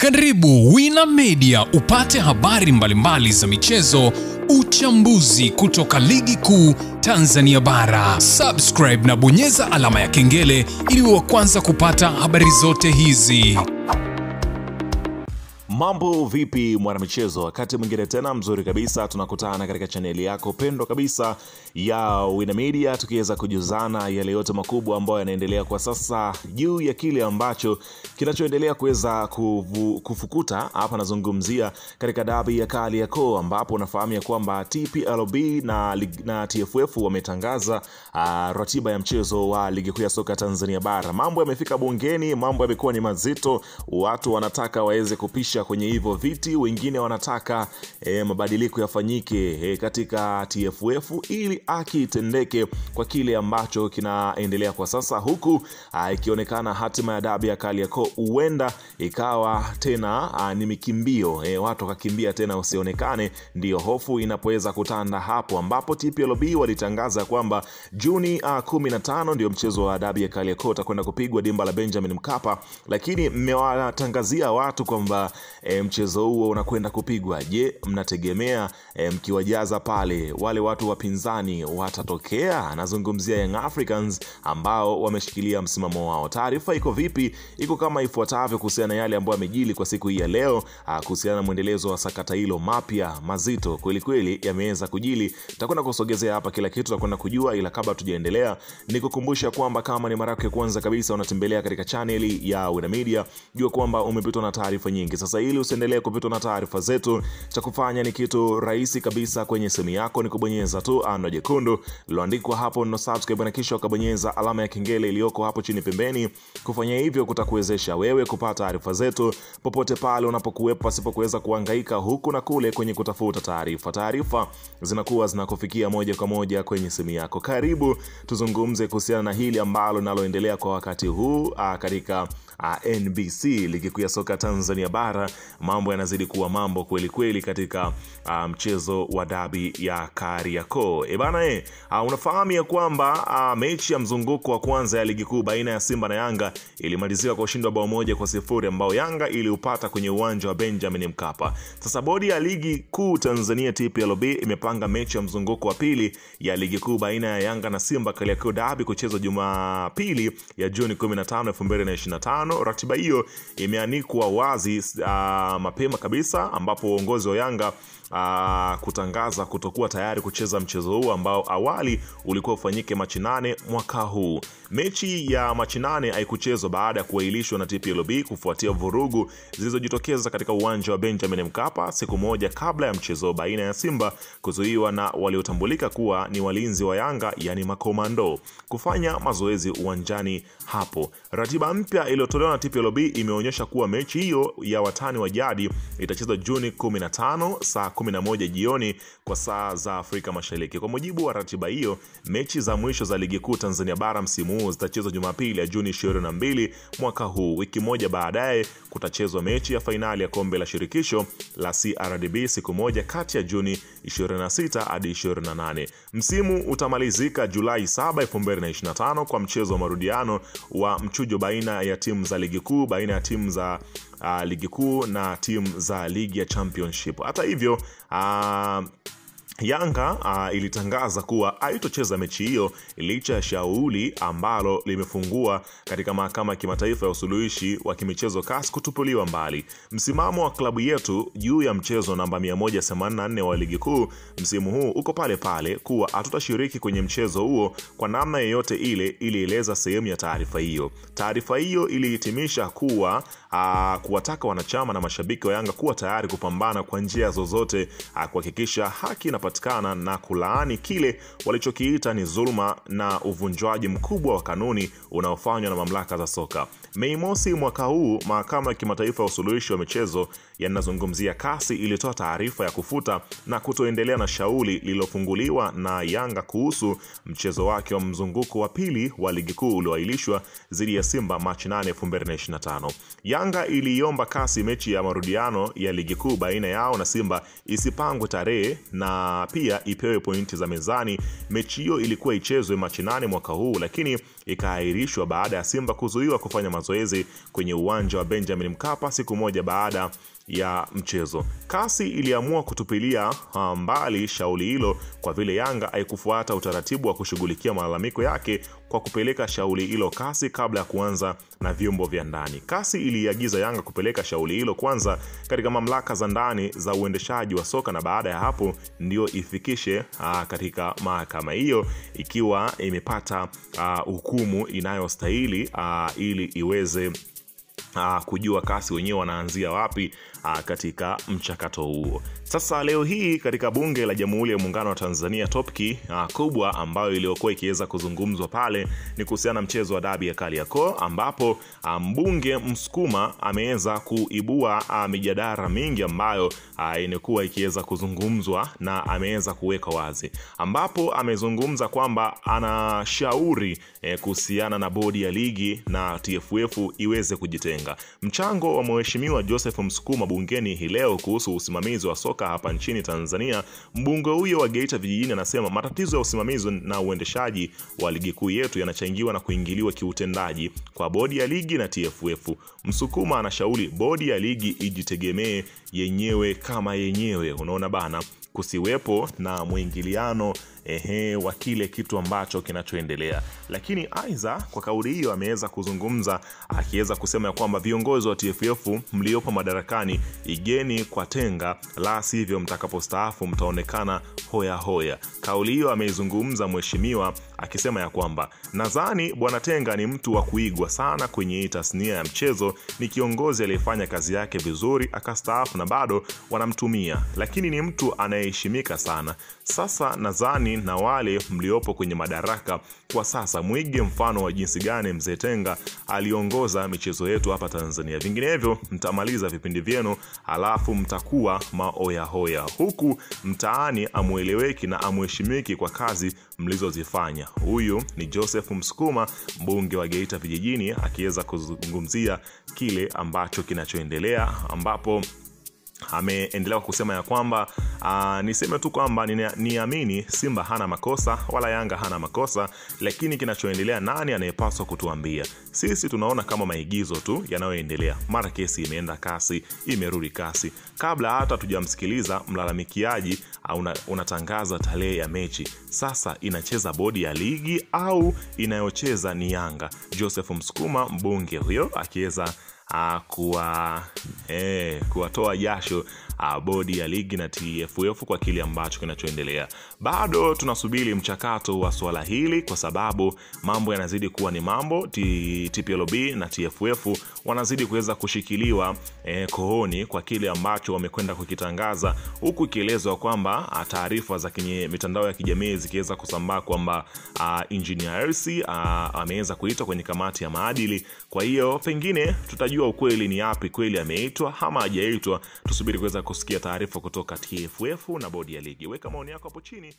Karibu Wina Media upate habari mbalimbali za michezo, uchambuzi kutoka ligi kuu Tanzania bara. Subscribe na bonyeza alama ya kengele ili uwe wa kwanza kupata habari zote hizi. Mambo vipi mwanamichezo? Wakati mwingine tena mzuri kabisa tunakutana katika chaneli yako pendwa kabisa ya Wina Media, tukiweza kujuzana yale yote makubwa ambayo yanaendelea kwa sasa juu ya kile ambacho kinachoendelea kuweza kufukuta. Hapa nazungumzia katika dabi ya Kariakoo, ambapo unafahamu ya kwamba TPLB na TFF wametangaza ratiba ya mchezo wa ligi kuu ya soka Tanzania bara. Mambo yamefika bungeni, mambo yamekuwa ni mazito, watu wanataka waweze kupisha kwenye hivyo viti, wengine wanataka mabadiliko yafanyike katika TFF ili haki itendeke kwa kile ambacho kinaendelea kwa sasa, huku ikionekana hatima ya dabi ya Kariakoo huenda ikawa tena ni mikimbio, watu wakakimbia tena usionekane. Ndio hofu inapoweza kutanda hapo, ambapo TPLB walitangaza kwamba Juni 15 ndio mchezo wa dabi ya Kariakoo utakwenda kupigwa dimba la Benjamin Mkapa, lakini mmewatangazia watu kwamba mchezo huo unakwenda kupigwa. Je, mnategemea mkiwajaza pale wale watu wapinzani watatokea? Nazungumzia Young Africans ambao wameshikilia msimamo wao. Taarifa iko vipi? Iko kama ifuatavyo kuhusiana na yale ambayo yamejili kwa siku hii ya leo, kuhusiana na mwendelezo wa sakata hilo. Mapya mazito kweli kweli yameweza kujili. Tutakwenda kusogezea hapa kila kitu, tutakwenda kujua, ila kabla tujaendelea nikukumbusha kwamba kama ni mara yako ya kwanza kabisa unatembelea katika channel ya Wina Media, jua kwamba umepitwa na taarifa nyingi. Sasa ili usiendelee kupitwa na taarifa zetu, cha kufanya ni kitu rahisi kabisa. Kwenye simu yako ni kubonyeza tu ano jekundu liloandikwa hapo no subscribe, na kisha ukabonyeza alama ya kengele iliyoko hapo chini pembeni. Kufanya hivyo kutakuwezesha wewe kupata taarifa zetu popote pale unapokuwepo, pasipo kuweza kuhangaika huku na kule kwenye kutafuta taarifa. Taarifa zinakuwa zinakufikia moja kwa moja kwenye simu yako. Karibu tuzungumze kuhusiana na hili ambalo linaloendelea kwa wakati huu katika NBC, ligi kuu ya soka Tanzania bara. Mambo yanazidi kuwa mambo kweli kweli katika mchezo wa dabi ya Kariakoo. Unafahamu ya kwamba mechi ya mzunguko wa kwanza ya ligi kuu baina ya Simba na Yanga ilimalizika kwa ushindi wa bao 1-0 ambao Yanga iliupata kwenye uwanja wa Benjamin Mkapa. Sasa bodi ya ligi kuu Tanzania TPLB imepanga mechi ya mzunguko wa pili ya ligi kuu baina ya Yanga na Simba Kariakoo Derby kuchezwa Jumapili ya Juni 15, 2025. Ratiba hiyo imeanikwa wazi mapema kabisa, ambapo uongozi wa Yanga kutangaza kutokuwa tayari kucheza mchezo huu ambao awali ulikuwa ufanyike Machi 8 mwaka huu. Mechi ya Machi 8 haikuchezwa baada ya kuahirishwa na TPLB kufuatia vurugu zilizojitokeza katika uwanja wa Benjamin Mkapa siku moja kabla ya mchezo baina ya Simba kuzuiwa na waliotambulika kuwa ni walinzi wa Yanga, yani makomando, kufanya mazoezi uwanjani hapo. Ratiba mpya iliyotolewa na TPLB imeonyesha kuwa mechi hiyo ya watani wa jadi itachezwa Juni 15 saa 11 jioni kwa saa za Afrika Mashariki. Kwa mujibu wa ratiba hiyo, mechi za mwisho za ligi kuu Tanzania bara msimu huu zitachezwa Jumapili ya Juni 22 mwaka huu. Wiki moja baadaye kutachezwa mechi ya fainali ya kombe la shirikisho la CRDB siku moja kati ya Juni 26 hadi 28. Msimu utamalizika Julai 7, 2025 kwa mchezo wa marudiano wa mchujo baina ya timu za ligi kuu, baina ya timu za ligi kuu na timu za ligi ya championship. Hata hivyo Yanga ilitangaza kuwa haitocheza mechi hiyo licha ya shauri ambalo limefungua katika mahakama ya kimataifa ya usuluhishi wa kimichezo CAS kutupuliwa mbali. Msimamo wa klabu yetu juu ya mchezo namba 184 wa ligi kuu msimu huu uko pale pale, kuwa hatutashiriki kwenye mchezo huo kwa namna yoyote ile, ilieleza sehemu ya taarifa hiyo. Taarifa hiyo ilihitimisha kuwa kuwataka wanachama na mashabiki wa Yanga kuwa tayari kupambana kwa njia zozote kuhakikisha haki inapatikana na kulaani kile walichokiita ni dhuluma na uvunjwaji mkubwa wa kanuni unaofanywa na mamlaka za soka. Mei Mosi mwaka huu, mahakama ya kimataifa ya usuluhishi wa michezo yanazungumzia CAS ilitoa taarifa ya kufuta na kutoendelea na shauri lililofunguliwa na Yanga kuhusu mchezo wake wa mzunguko wa pili wa ligi kuu ulioahirishwa dhidi ya Simba Machi 8, 2025. Yanga iliomba CAS mechi ya marudiano ya ligi kuu baina yao na Simba isipangwe tarehe na pia ipewe pointi za mezani. Mechi hiyo ilikuwa ichezwe Machi 8 mwaka huu, lakini ikaahirishwa baada ya Simba kuzuiwa kufanya mazoezi kwenye uwanja wa Benjamin Mkapa siku moja baada ya mchezo. CAS iliamua kutupilia mbali shauri hilo kwa vile Yanga haikufuata utaratibu wa kushughulikia malalamiko yake kwa kupeleka shauri hilo CAS kabla ya kuanza na vyombo vya ndani. CAS iliagiza Yanga kupeleka shauri hilo kwanza katika mamlaka za ndani za uendeshaji wa soka na baada ya hapo ndio ifikishe katika mahakama hiyo ikiwa imepata hukumu inayostahili ili iweze kujua CAS wenyewe wanaanzia wapi katika mchakato huo. Sasa leo hii katika bunge la Jamhuri ya Muungano wa Tanzania topic kubwa ambayo iliyokuwa ikiweza kuzungumzwa pale ni kuhusiana na mchezo wa dabi ya Kariakoo ambapo mbunge Msukuma ameweza kuibua mijadala mingi ambayo inakuwa ikiweza kuzungumzwa na ameweza kuweka wazi ambapo amezungumza kwamba anashauri kuhusiana na bodi ya ligi na TFF iweze kujitenga. Mchango wa mheshimiwa Joseph Msukuma bungeni hii leo kuhusu usimamizi wa soka hapa nchini Tanzania. Mbunge huyo wa Geita vijijini anasema matatizo ya usimamizi na uendeshaji wa ligi kuu yetu yanachangiwa na kuingiliwa kiutendaji kwa bodi ya ligi na TFF. Msukuma anashauri bodi ya ligi ijitegemee yenyewe kama yenyewe. Unaona bana, kusiwepo na mwingiliano wa kile kitu ambacho kinachoendelea. Lakini aidha kwa kauli hiyo ameweza kuzungumza akiweza kusema ya kwamba viongozi wa TFF mliopo madarakani igeni kwa tenga, la sivyo mtakapostaafu mtaonekana hoya hoya. Kauli hiyo ameizungumza mheshimiwa akisema ya kwamba nadhani bwana Tenga ni mtu wa kuigwa sana kwenye tasnia ya mchezo, ni kiongozi aliyefanya kazi yake vizuri akastaafu na bado wanamtumia, lakini ni mtu anayeheshimika sana. Sasa nadhani na wale mliopo kwenye madaraka kwa sasa muige mfano wa jinsi gani mzee Tenga aliongoza michezo yetu hapa Tanzania. Vinginevyo mtamaliza vipindi vyenu alafu mtakuwa maoya hoya huku mtaani amueleweki na amuheshimiki kwa kazi mlizozifanya. Huyu ni Joseph Msukuma, mbunge wa Geita vijijini, akiweza kuzungumzia kile ambacho kinachoendelea ambapo ameendelea kusema ya kwamba niseme tu kwamba niamini Simba hana makosa wala Yanga hana makosa, lakini kinachoendelea nani anayepaswa kutuambia? Sisi tunaona kama maigizo tu yanayoendelea. Mara kesi imeenda kasi, imerudi kasi. Kabla hata tujamsikiliza mlalamikiaji unatangaza tarehe ya mechi. Sasa inacheza bodi ya ligi au inayocheza ni Yanga? Joseph Msukuma mbunge huyo akiweza kuwatoa jasho bodi ya ligi na TFF kwa kile ambacho kinachoendelea. Bado tunasubiri mchakato wa swala hili kwa sababu mambo yanazidi kuwa ni mambo. TPLB na TFF wanazidi kuweza kushikiliwa kooni kwa kile ambacho wamekwenda kukitangaza, huku ikielezwa kwamba taarifa za kwenye mitandao ya kijamii zikiweza kusambaa kwamba Engineer Hersi ameweza kuitwa kwenye kamati ya maadili. Kwa hiyo pengine tutajua ukweli ni yapi, kweli ameitwa ama hajaitwa. Tusubiri kuweza kusikia taarifa kutoka TFF na bodi ya ligi. Weka maoni yako hapo chini.